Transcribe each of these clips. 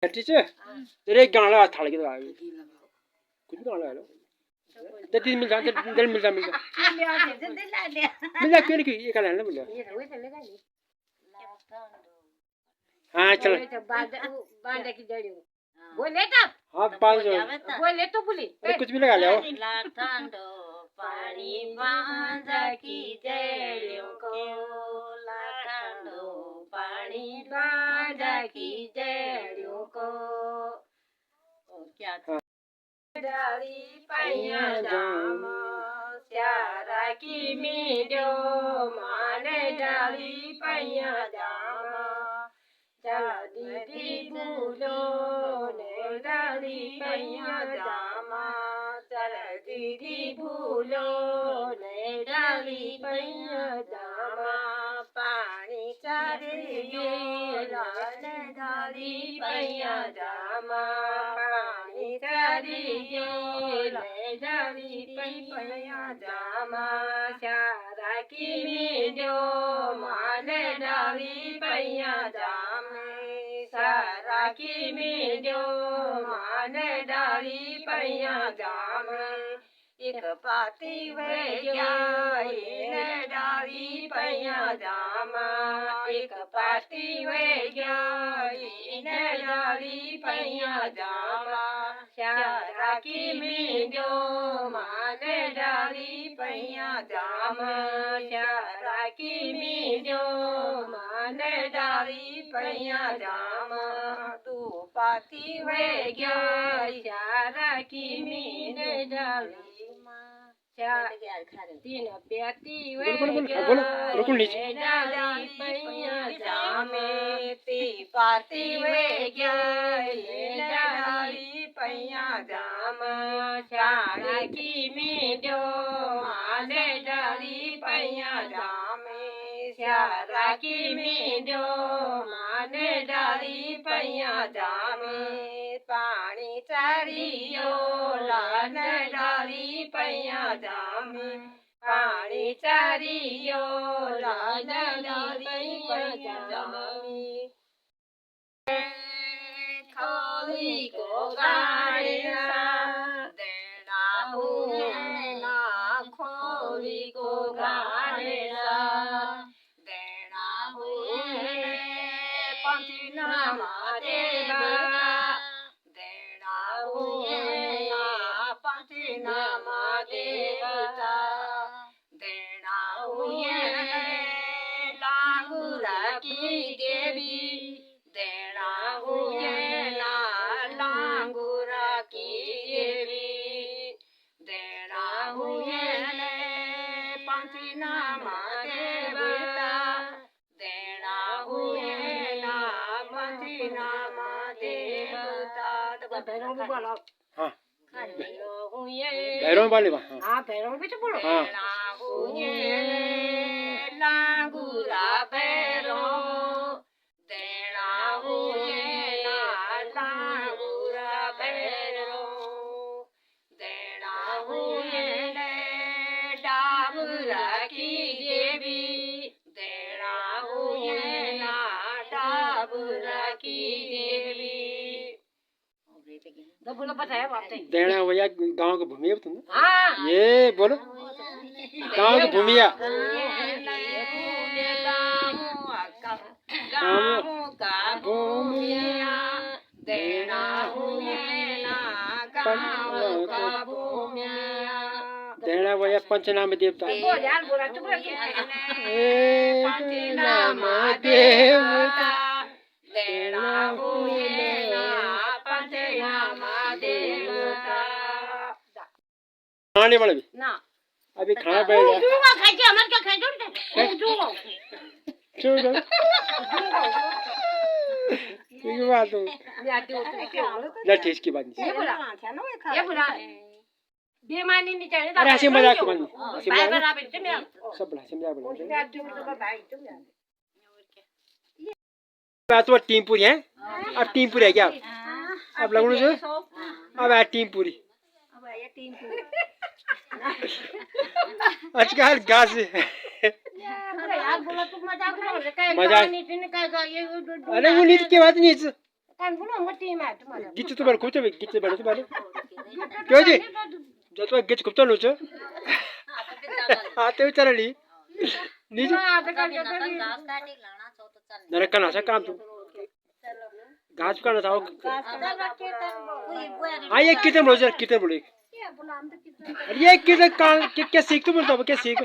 teacher तेरे गाना था लगे तो आ गई कुछ गाना है लो तो तीन मिल जा दिल मिल जा मिल जा क्यों नहीं ये गाना है ना मिल जा हाँ चल बांधा की जड़ी बोले तब हाँ बांध जो बोले तो बोली कुछ भी लगा ले आओ पानी बांधा की जड़ियों को लाठंडो पानी बांधा की जड़ियों को क्या डाली पैया जाम प्यारा की मीडियो माने डाली पैया जाम दीदी भूलो ने डाली पैया जामा चल दीदी भूलो ने डाली पैया जामा पानी चरियो लाने डाली पैया जामा पानी चरियो ले डाली पैया जामा चारा की मीडियो माने डाली पैया जामा सारा की मीडियो माने डाली पैया जाम एक पाती वे गया ने डाली पैया जाम एक पाती वे गया ने डाली पैया जाम सारा की मीडियो माने डाली पैया जाम सारा की मीडियो माने डाली पैया जाम तू पाती वे गया सारा की मीने डाली तीन प्याती वे गया डाली पैया जामे ती पाती वे गया डाली पैया जाम सारा की मीडियो माने डाली पैया जामे सारा की मीडियो माने डाली पैया जामे पानी चरियो लान डाली पैया जामे पानी चरियो लान डाली पैया जामे खोली को गाड़िया देना हुए ना खोली को गाड़िया देना हुए ना पंचना देवता देना हुए लांगुरा की देवी देना हुए ना लांगुरा की देवी देना हुए पंचना देवता देना हुए हाँ भैरव वाले वहाँ हाँ भैरव भी तो बोलो हाँ लांगुरा भैरव देना हुए ना लांगुरा भैरव देना हुए डाबुरा की देवी देना हुए ना डाबुरा की देवी तो बोलो बताया बात देना भैया गांव की भूमि है तुम हाँ ये बोलो गांव की भूमि है गाँव का भूमिया देना हुए ना गाँव का भूमिया देना भैया पंचनाम देवता पंचनाम देवता देना हुए ना पंचनाम देवता खाने वाले भी ना अभी खाना पड़ेगा खाइए हमारे क्या खाए छोड़ो ठीक बात हो लठी इसकी बात नहीं ये बोला बेमानी नहीं चाहिए अरे हंसी मजाक की बात नहीं भाई बराबर से मैं सब बड़ा समझा बोलो भाई तुम बात तो टीम पूरी है अब टीम पूरी है क्या अब लगो जो अब है टीम पूरी अब है टीम पूरी आजकल गाज यार बोला तुम मजाक ना हो मजाक नहीं कहेगा ये अरे वो नीति की बात नहीं કાન બોલો મોટી માં તમારે ગીચ તો બાર કુચે ગીચ બાર તો બાર ક્યો જી જો તો ગીચ કુચો લો છો હા તે વિચારલી નીચે નરક ના કામ તું घास काटना था हाँ ये कितने बोलो सर कितने बोलो ये कितने क्या सीख तुम बोलते हो क्या सीख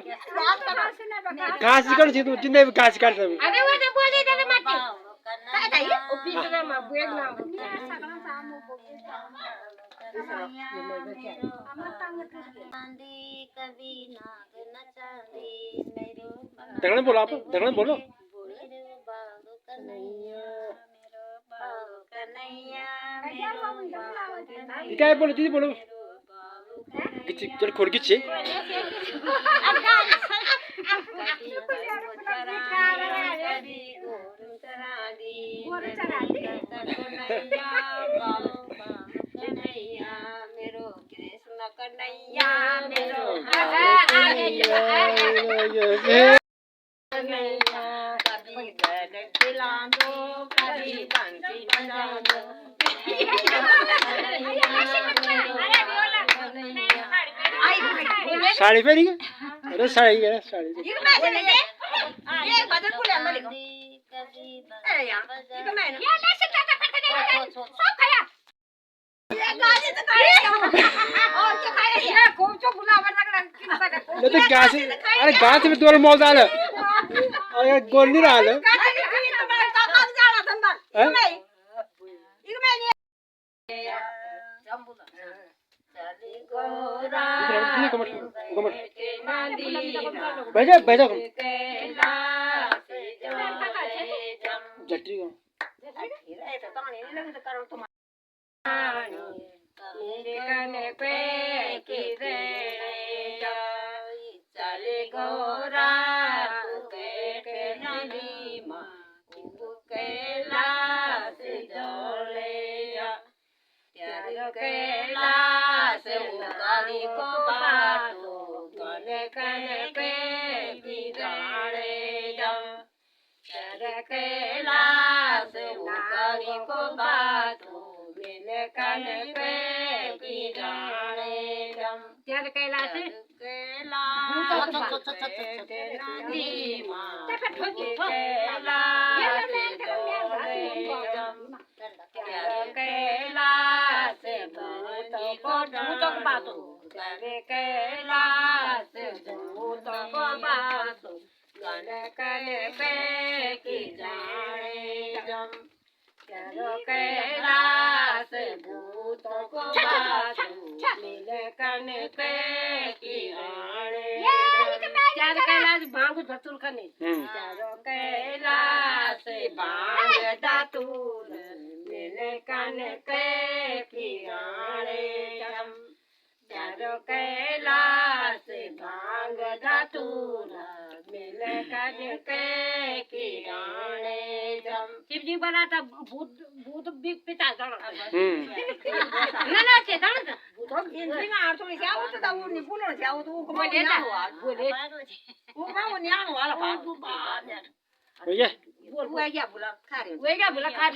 घास काट जी तुम जितने भी घास काट सब अरे वो तो बोले थे मत काय काय ओ पीछे में बुएग ना दगड़न बोलो आप दगड़न बोलो क्या है बोलो दीदी बोलो किसी चल खोल किसी साड़ी पहनी है अरे साड़ी है साड़ी ये बदल को ले अंदर अरे यार ये मैं ये ले सकता था सब खाया ये गाली तो खाया और क्या खाया ये कौन सा बुलावा लगला ये तो गाछ अरे गाछ में तोर मौज आले अरे गोल नहीं रहा है तुम्हारे का खा जाना धंधा मैं ये मैं जंबुला चली गोरा बैठा बैठा जट्टी मेरे कने पे की रे चले गोरा तू के नदी मां तू कैलाश जोले प्यार कैलाश उगाली को बाटो कने कने पे की जाने जम प्यार कैलाश उगाली को बाटो मेरे कने पे की जाने जम प्यार कैलाश भांग धतूर खने चारो कैलाश भांग धतूर मिले कन के किराणे जम चारो कैलाश भांग धतूर मिले कन के किराणे जम शिवजी बना था भूत भूत बिग पिता जाना ना से जाना भूत इंद्री में आठ थोड़ी क्या होता वो नहीं बोलो क्या वो तो वो बोले वो मैं वो न्यानो वाला बात भैया वो क्या बोला खा रहे